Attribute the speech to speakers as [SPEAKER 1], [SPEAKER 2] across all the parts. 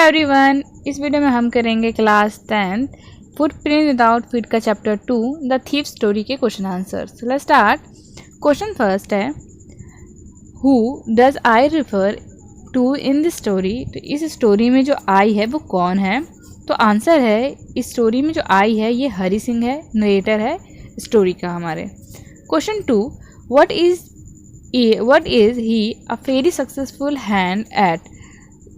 [SPEAKER 1] Everyone, इस video में हम करेंगे क्लास 10 फुटप्रिंट विदाउट फीट का चैप्टर 2 द थीफ स्टोरी के question answers. Let's start. Question first है, who does I refer to in this story. तो इस स्टोरी में जो आई है वो कौन है? तो आंसर है, इस स्टोरी में जो आई है ये हरी सिंह है, नरेटर है स्टोरी का हमारे। Question 2, what is he a very successful hand eight.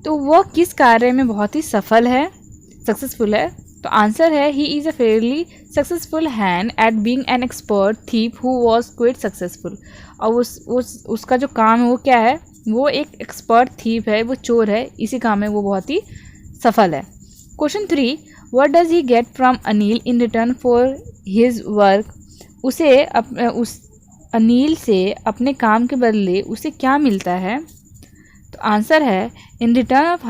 [SPEAKER 1] तो वो किस कार्य में बहुत ही सक्सेसफुल है? तो आंसर है, he is a fairly successful hand eight being an expert thief who was quit successful. और उसका जो काम है वो क्या है? वो एक एक्सपर्ट थीफ है, वो चोर है, इसी काम में वो बहुत ही सफल है। Question 3, what does he get from Anil in return for his work. उस अनिल से अपने काम के बदले उसे क्या मिलता है? तो आंसर है, in return of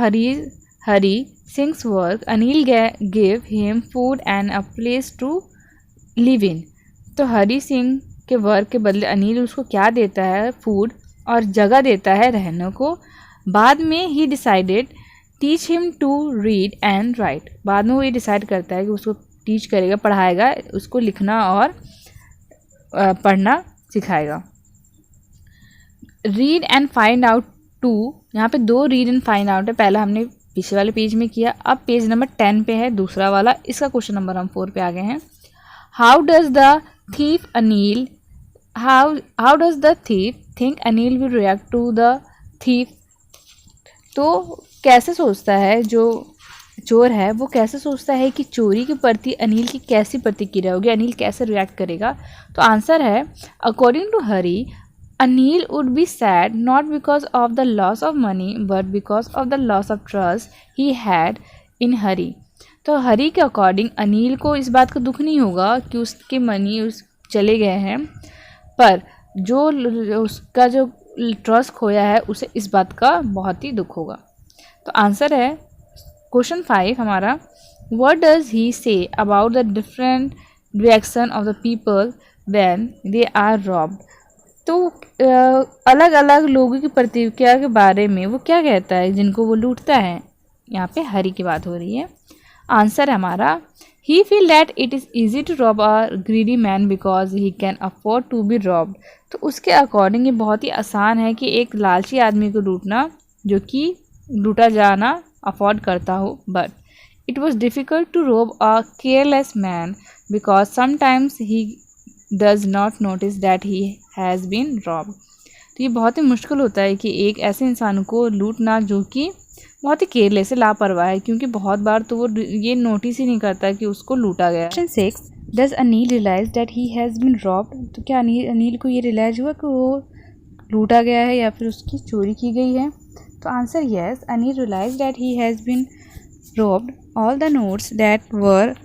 [SPEAKER 1] Hari Singh's work Anil give him food and a place to live in. तो हरी सिंह के वर्क के बदले अनिल उसको क्या देता है? फूड और जगह देता है रहने को। बाद में ही decided teach him to read and write. बाद में वो ये डिसाइड करता है कि उसको टीच करेगा, पढ़ाएगा, उसको लिखना और पढ़ना सिखाएगा। रीड एंड फाइंड आउट 2, यहाँ पे 2 रीड एंड फाइंड आउट है। पहला हमने पिछले वाले पेज में किया, अब पेज नंबर 10 पे है दूसरा वाला, इसका क्वेश्चन नंबर हम 4 पे आ गए हैं। How does the thief think Anil will react to the thief. तो कैसे सोचता है जो चोर है, वो कैसे सोचता है कि चोरी के प्रति अनिल की कैसी प्रतिक्रिया होगी, अनिल कैसे रिएक्ट करेगा? तो आंसर है, according to Hari Anil would be sad not because of the loss of money but because of the loss of trust he had in Hari। तो हरी के अकॉर्डिंग अनिल को इस बात का दुख नहीं होगा कि उसके मनी चले गए हैं, पर जो उसका जो ट्रस्ट खोया है उसे इस बात का बहुत ही दुख होगा। तो आंसर है क्वेश्चन 5 हमारा, what does he say about the different reaction of the people when they are robbed. तो अलग अलग लोगों की प्रतिक्रिया के बारे में वो क्या कहता है जिनको वो लूटता है? यहाँ पे हरी की बात हो रही है। आंसर है हमारा, he feel that it is easy to rob a greedy man because he can afford to be robbed. तो उसके अकॉर्डिंग ये बहुत ही आसान है कि एक लालची आदमी को लूटना जो कि लूटा जाना अफोर्ड करता हो, but it was difficult to rob a careless man because sometimes he does not notice that he has been robbed. तो ये बहुत ही मुश्किल होता है कि एक ऐसे इंसान को लूटना जो कि बहुत ही केयरलेस है, लापरवाह है, क्योंकि बहुत बार तो वो ये नोटिस ही नहीं करता कि उसको लूटा गया। Question 6, does Anil realise that he has been robbed. तो क्या अनिल को ये रियलाइज हुआ कि वो लूटा गया है या फिर उसकी चोरी की गई है? तो answer yes, Anil realise that he has been robbed. All the notes that were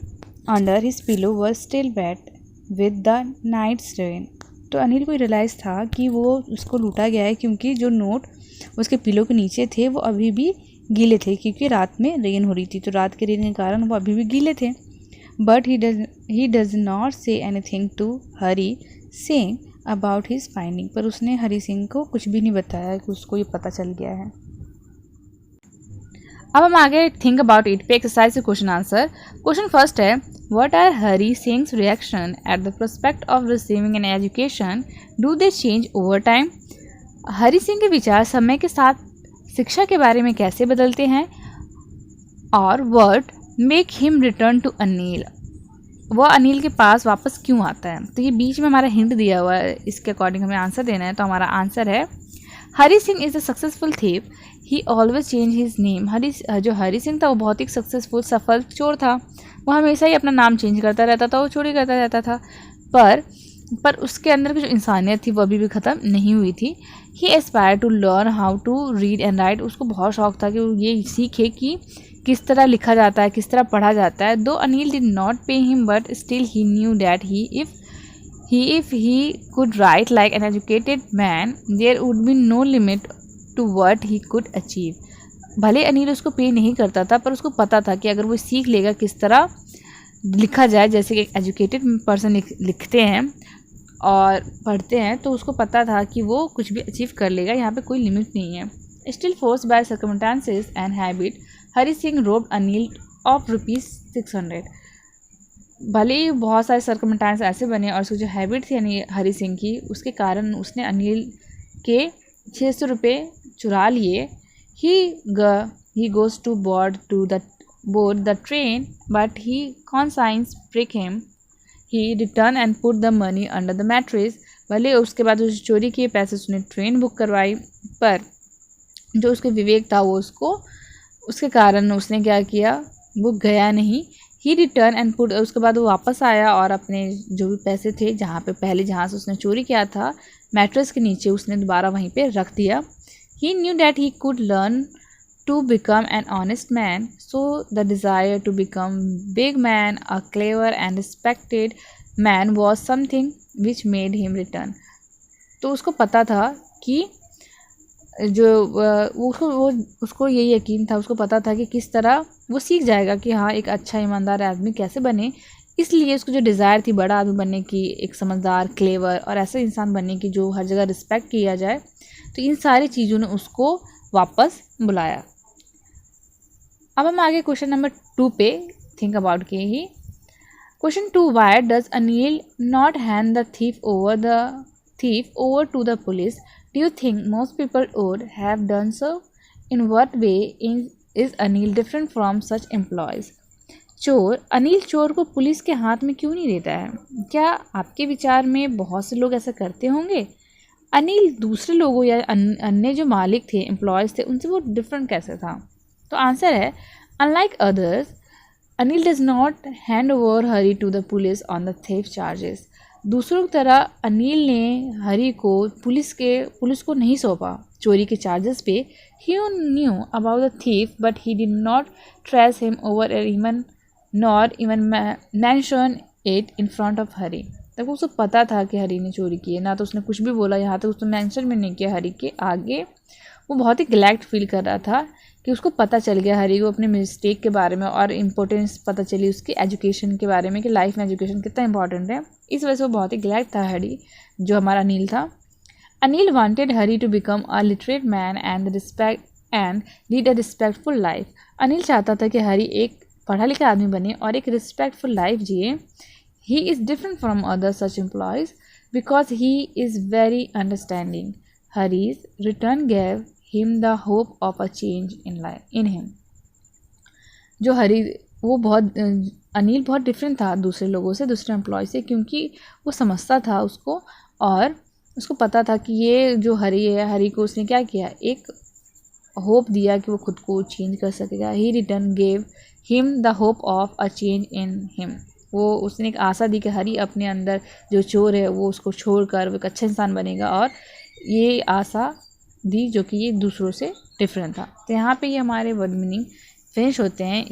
[SPEAKER 1] under his pillow were still wet with the night's rain. तो अनिल को रियलाइज़ था कि वो उसको लूटा गया है क्योंकि जो नोट उसके पिलो के नीचे थे वो अभी भी गीले थे, क्योंकि रात में रेन हो रही थी, तो रात के रेन के कारण वो अभी भी गीले थे। But he does not say anything to Hari Singh about his finding. पर उसने हरी सिंह को कुछ भी नहीं बताया कि उसको ये पता चल गया है। अब हम आगे थिंक अबाउट इट पे एक्सरसाइज से क्वेश्चन आंसर। क्वेश्चन फर्स्ट है, what are Hari Singh's reaction at the prospect of receiving an education, do they change over time. Hari Singh के विचार समय के साथ शिक्षा के बारे में कैसे बदलते हैं? और what make him return to Anil, वह अनिल के पास वापस क्यों आता है? तो ये बीच में हमारा हिंट दिया हुआ है, इसके अकॉर्डिंग हमें आंसर देना है। तो हमारा आंसर है, Hari Singh is a successful thief, he always change his name. जो हरी सिंह था वो बहुत ही सक्सेसफुल सफल चोर था, वो हमेशा ही अपना नाम चेंज करता रहता था, वो चोरी करता रहता था, पर उसके अंदर की जो इंसानियत थी वो अभी भी ख़त्म नहीं हुई थी। He aspire to learn how to read and write. उसको बहुत शौक था कि वो ये सीखे कि किस तरह लिखा जाता है, किस तरह पढ़ा जाता है। दो Anil did not pay him but still he knew that if he could write like an educated man there would be no limit to what he could achieve। भले अनिल उसको पे नहीं करता था, पर उसको पता था कि अगर वो सीख लेगा किस तरह लिखा जाए, जैसे कि एक एजुकेटेड पर्सन लिखते हैं और पढ़ते हैं, तो उसको पता था कि वो कुछ भी अचीव कर लेगा, यहाँ पे कोई लिमिट नहीं है। Still forced by circumstances and habit Hari Singh robbed Anil of ₹600। भले ही बहुत सारे सर्कमस्टेंस ऐसे बने और उसकी जो हैबिट थी हरी सिंह की, उसके कारण उसने अनिल के 600 रुपये चुरा लिए। He goes to board the train, but he conscience prick him. He returned and put the money under the mattress. भले उसके बाद उस चोरी किए पैसे उसने ट्रेन बुक करवाई, पर जो उसके विवेक था वो उसके कारण उसने क्या किया, वो गया नहीं। ही रिटर्न एंड पुट, उसके बाद वो वापस आया और अपने जो भी पैसे थे जहाँ से उसने चोरी किया था, मैट्रेस के नीचे उसने दोबारा वहीं पे रख दिया। He knew that he could learn to become an honest man, so the desire to become big man, a clever and respected man was something which made him return. तो उसको पता था कि उसको ये यकीन था, उसको पता था कि किस तरह वो सीख जाएगा कि हाँ एक अच्छा ईमानदार आदमी कैसे बने। इसलिए उसको जो डिज़ायर थी बड़ा आदमी बनने की, एक समझदार, क्लेवर और ऐसा इंसान बनने की जो हर जगह रिस्पेक्ट किया जाए, तो इन सारी चीज़ों ने उसको वापस बुलाया। अब हम आगे क्वेश्चन नंबर 2 पे थिंक अबाउट किए ही। Question 2, why does Anil not hand the thief over to the police? Do you think most people would have done so? In what way is Anil different from such employees? Anil चोर को police के हाथ में क्यों नहीं देता है? क्या आपके विचार में बहुत से लोग ऐसा करते होंगे? अनिल दूसरे लोगों या अन्य जो मालिक थे, एम्प्लॉयज़ थे, उनसे वो डिफरेंट कैसे था? तो आंसर है, unlike others Anil does not hand over Hari to the police on the theft charges. दूसरों की तरह अनिल ने हरी को पुलिस को नहीं सौंपा चोरी के चार्जेस पे। He knew about the thief but he did not trace him over not even mention it in front of Hari. तब उसको पता था कि हरी ने चोरी की है, ना तो उसने कुछ भी बोला, यहाँ तक उसने मेंशन भी नहीं किया हरी के आगे। वो बहुत ही ग्लैड फील कर रहा था कि उसको पता चल गया हरी को अपने मिस्टेक के बारे में और इम्पोर्टेंस पता चली उसकी एजुकेशन के बारे में कि लाइफ में एजुकेशन कितना इंपॉर्टेंट है। इस वजह से वो बहुत ही ग्लैड था हरी, जो हमारा अनिल था। Anil wanted Hari to become a literate man and lead a respectful life. Anil चाहता था कि हरी एक पढ़ा लिखा आदमी बने और एक रिस्पेक्टफुल लाइफ जिए। He is different from other such employees because he is very understanding. Hari's return gave him the hope of a change in him. जो अनिल बहुत डिफरेंट था दूसरे लोगों से, दूसरे एम्प्लॉय से, क्योंकि वो समझता था उसको और उसको पता था कि ये जो हरी है, हरी को उसने क्या किया, एक होप दिया कि वो खुद को चेंज कर सकेगा। He return gave him the hope of a change in him. उसने एक आशा दी कि हरी अपने अंदर जो चोर है वो उसको छोड़कर वो एक अच्छा इंसान बनेगा, और ये आशा दी जो कि ये दूसरों से डिफरेंट था। तो यहाँ पे ये हमारे वर्ड मीनिंग फिनिश होते हैं।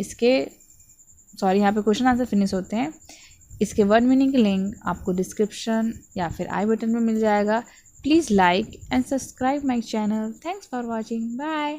[SPEAKER 1] यहाँ पे क्वेश्चन आंसर फिनिश होते हैं। इसके वर्ड मीनिंग की लिंक आपको डिस्क्रिप्शन या फिर आई बटन में मिल जाएगा। Please like and subscribe my channel. Thanks for watching. Bye.